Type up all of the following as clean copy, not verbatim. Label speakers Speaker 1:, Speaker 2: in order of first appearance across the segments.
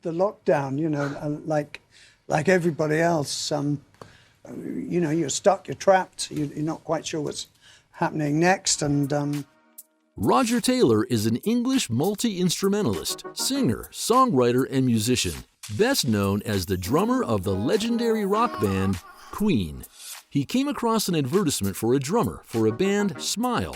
Speaker 1: the lockdown, like everybody else, you're stuck, you're trapped, you're not quite sure what's happening next. And
Speaker 2: Roger Taylor is an English multi-instrumentalist, singer, songwriter, and musician, best known as the drummer of the legendary rock band Queen. He came across an advertisement for a drummer for a band, Smile.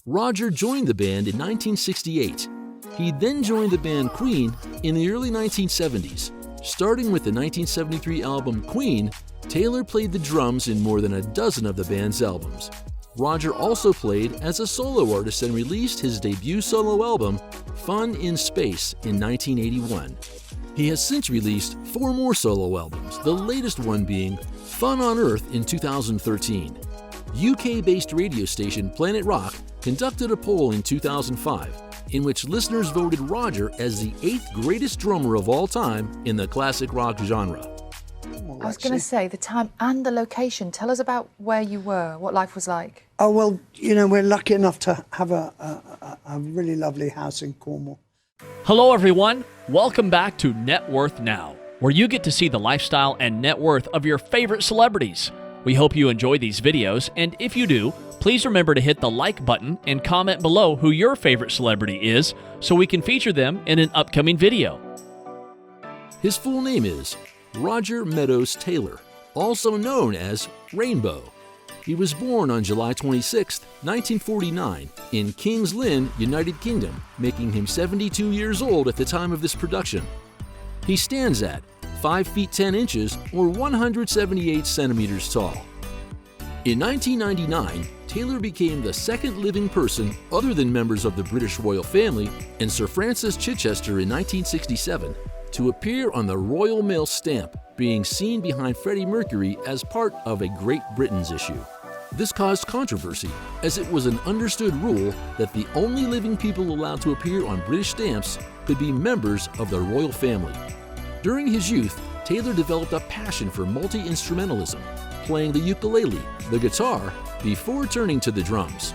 Speaker 2: Roger joined the band in 1968. He then joined the band Queen in the early 1970s. Starting with the 1973 album Queen, Taylor played the drums in more than a dozen of the band's albums. Roger also played as a solo artist and released his debut solo album, Fun in Space, in 1981. He has since released 4 more solo albums, the latest one being Fun on Earth in 2013. UK-based radio station Planet Rock conducted a poll in 2005 in which listeners voted Roger as the 8th greatest drummer of all time in the classic rock genre.
Speaker 3: I was going to say, the time and the location. Tell us about where you were, what life was like.
Speaker 1: Oh, well, we're lucky enough to have a really lovely house in Cornwall.
Speaker 4: Hello, everyone. Welcome back to Net Worth Now, where you get to see the lifestyle and net worth of your favorite celebrities. We hope you enjoy these videos, and if you do, please remember to hit the like button and comment below who your favorite celebrity is so we can feature them in an upcoming video.
Speaker 2: His full name is Roger Meadows Taylor, also known as Rainbow. He was born on July 26, 1949, in King's Lynn, United Kingdom, making him 72 years old at the time of this production. He stands at 5 feet 10 inches or 178 centimeters tall. In 1999, Taylor became the second living person other than members of the British royal family and Sir Francis Chichester in 1967 to appear on the Royal Mail stamp, being seen behind Freddie Mercury as part of a Great Britain's issue. This caused controversy, as it was an understood rule that the only living people allowed to appear on British stamps could be members of the royal family. During his youth, Taylor developed a passion for multi-instrumentalism, playing the ukulele, the guitar, before turning to the drums.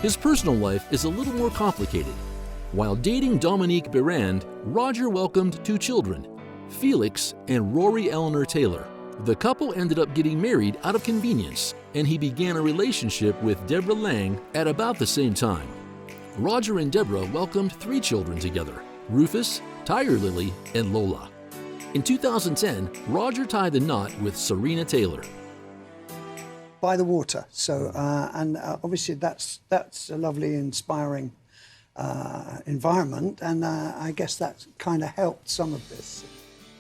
Speaker 2: His personal life is a little more complicated. While dating Dominique Berand, Roger welcomed 2 children, Felix and Rory Eleanor Taylor. The couple ended up getting married out of convenience, and he began a relationship with Deborah Lang at about the same time. Roger and Deborah welcomed 3 children together, Rufus, Tiger Lily, and Lola. In 2010, Roger tied the knot with Serena Taylor.
Speaker 1: By the water, so obviously that's a lovely, inspiring environment, and I guess that kind of helped some of this.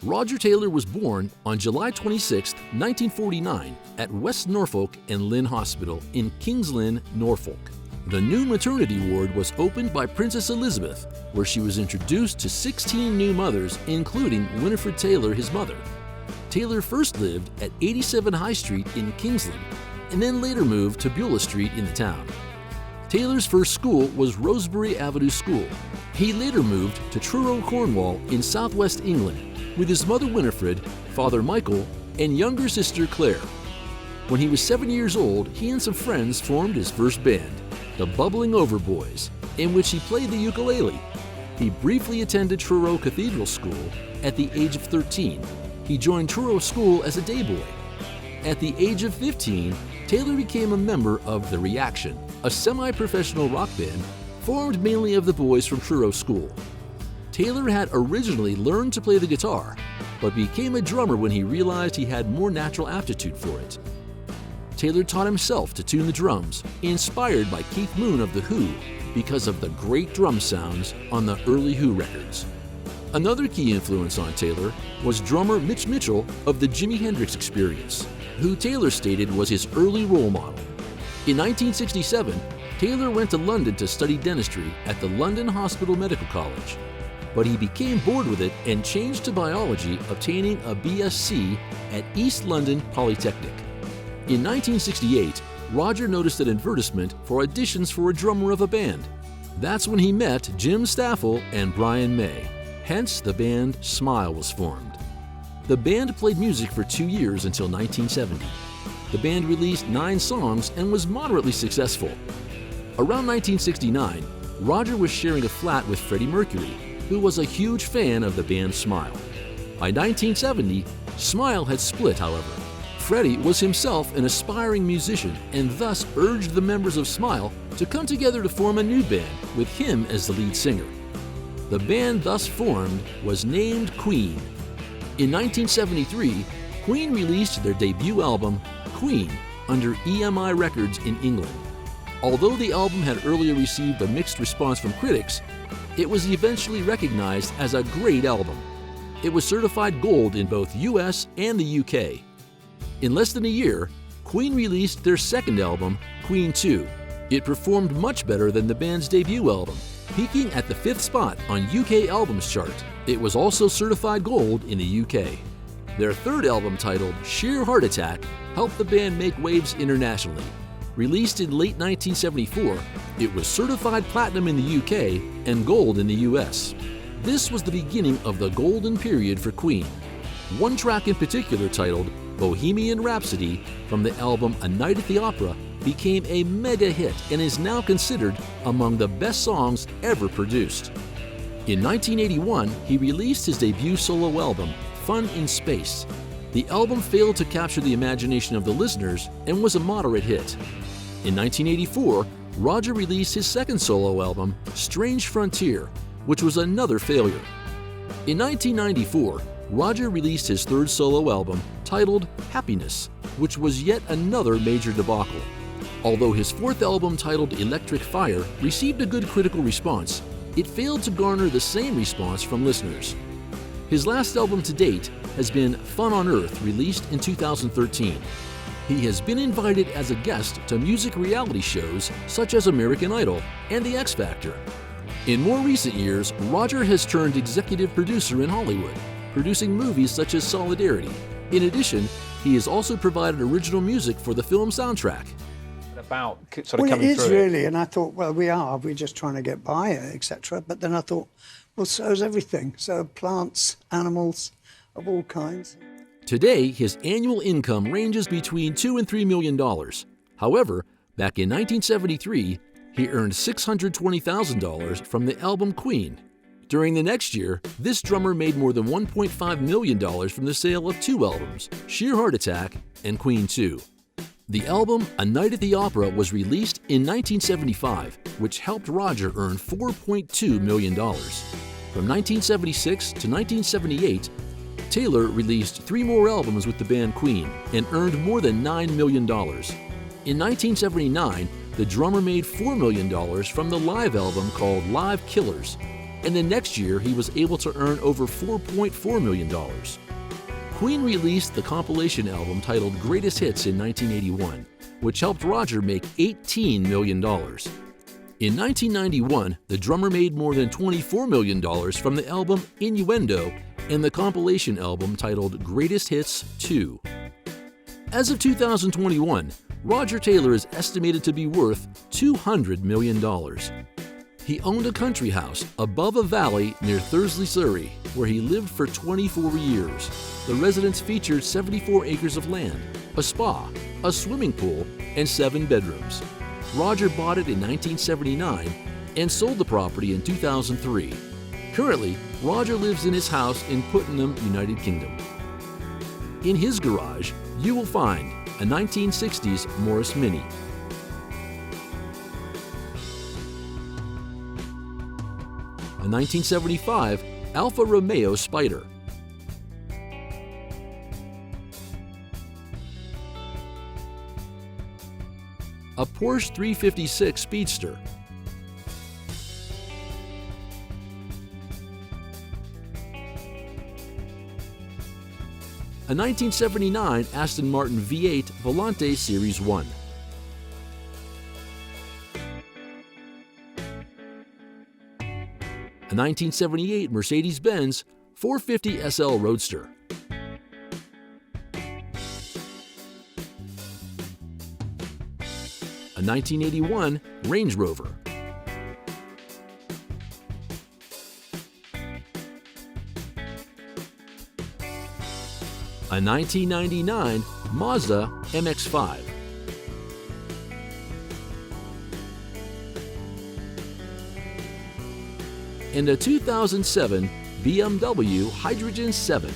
Speaker 2: Roger Taylor was born on July 26, 1949, at West Norfolk and Lynn Hospital in King's Lynn, Norfolk. The new maternity ward was opened by Princess Elizabeth, where she was introduced to 16 new mothers, including Winifred Taylor, his mother. Taylor first lived at 87 High Street in Kingsland, and then later moved to Beulah Street in the town. Taylor's first school was Rosebery Avenue School. He later moved to Truro, Cornwall in southwest England with his mother Winifred, father Michael, and younger sister Claire. When he was 7 years old, he and some friends formed his first band, the Bubbling Over Boys, in which he played the ukulele. He briefly attended Truro Cathedral School at the age of 13. He joined Truro School as a day boy. At the age of 15, Taylor became a member of The Reaction, a semi-professional rock band formed mainly of the boys from Truro School. Taylor had originally learned to play the guitar, but became a drummer when he realized he had more natural aptitude for it. Taylor taught himself to tune the drums, inspired by Keith Moon of The Who because of the great drum sounds on the early Who records. Another key influence on Taylor was drummer Mitch Mitchell of the Jimi Hendrix Experience, who Taylor stated was his early role model. In 1967, Taylor went to London to study dentistry at the London Hospital Medical College, but he became bored with it and changed to biology, obtaining a BSc at East London Polytechnic. In 1968, Roger noticed an advertisement for auditions for a drummer of a band. That's when he met Jim Staffel and Brian May. Hence, the band Smile was formed. The band played music for 2 years until 1970. The band released 9 songs and was moderately successful. Around 1969, Roger was sharing a flat with Freddie Mercury. who was a huge fan of the band Smile. By 1970, Smile had split, however. Freddie was himself an aspiring musician and thus urged the members of Smile to come together to form a new band with him as the lead singer. The band thus formed was named Queen. In 1973, Queen released their debut album, Queen, under EMI Records in England. Although the album had earlier received a mixed response from critics, it was eventually recognized as a great album. It was certified gold in both US and the UK. In less than a year, Queen released their second album, Queen 2. It performed much better than the band's debut album, peaking at the 5th spot on UK Albums Chart. It was also certified gold in the UK. Their third album, titled Sheer Heart Attack, helped the band make waves internationally. Released in late 1974, it was certified platinum in the UK and gold in the US. This was the beginning of the golden period for Queen. One track in particular, titled Bohemian Rhapsody, from the album A Night at the Opera, became a mega hit and is now considered among the best songs ever produced. In 1981, he released his debut solo album, Fun in Space. The album failed to capture the imagination of the listeners and was a moderate hit. In 1984, Roger released his second solo album, Strange Frontier, which was another failure. In 1994, Roger released his third solo album, titled Happiness, which was yet another major debacle. Although his fourth album, titled Electric Fire, received a good critical response, it failed to garner the same response from listeners. His last album to date has been Fun on Earth, released in 2013. He has been invited as a guest to music reality shows such as American Idol and The X Factor. In more recent years, Roger has turned executive producer in Hollywood, producing movies such as Solidarity. In addition, he has also provided original music for the film soundtrack.
Speaker 5: About sort of
Speaker 1: Well,
Speaker 5: coming
Speaker 1: it is
Speaker 5: through it.
Speaker 1: really, and I thought, well, we're just trying to get by, etc. But then I thought, well, so's everything. So plants, animals of all kinds.
Speaker 2: Today, his annual income ranges between $2 and $3 million. However, back in 1973, he earned $620,000 from the album Queen. During the next year, this drummer made more than $1.5 million from the sale of two albums, Sheer Heart Attack and Queen 2. The album A Night at the Opera was released in 1975, which helped Roger earn $4.2 million. From 1976 to 1978, Taylor released 3 more albums with the band Queen and earned more than $9 million. In 1979, the drummer made $4 million from the live album called Live Killers, and the next year he was able to earn over $4.4 million. Queen released the compilation album titled Greatest Hits in 1981, which helped Roger make $18 million. In 1991, the drummer made more than $24 million from the album Innuendo and the compilation album titled Greatest Hits 2. As of 2021, Roger Taylor is estimated to be worth $200 million. He owned a country house above a valley near Thursley, Surrey, where he lived for 24 years. The residence featured 74 acres of land, a spa, a swimming pool, and 7 bedrooms. Roger bought it in 1979 and sold the property in 2003. Currently, Roger lives in his house in Puttenham, United Kingdom. In his garage, you will find a 1960s Morris Mini, a 1975 Alfa Romeo Spider, a Porsche 356 Speedster, a 1979 Aston Martin V8 Volante Series 1, a 1978 Mercedes-Benz 450 SL Roadster, a 1981 Range Rover, a 1999 Mazda MX-5, and a 2007 BMW Hydrogen 7.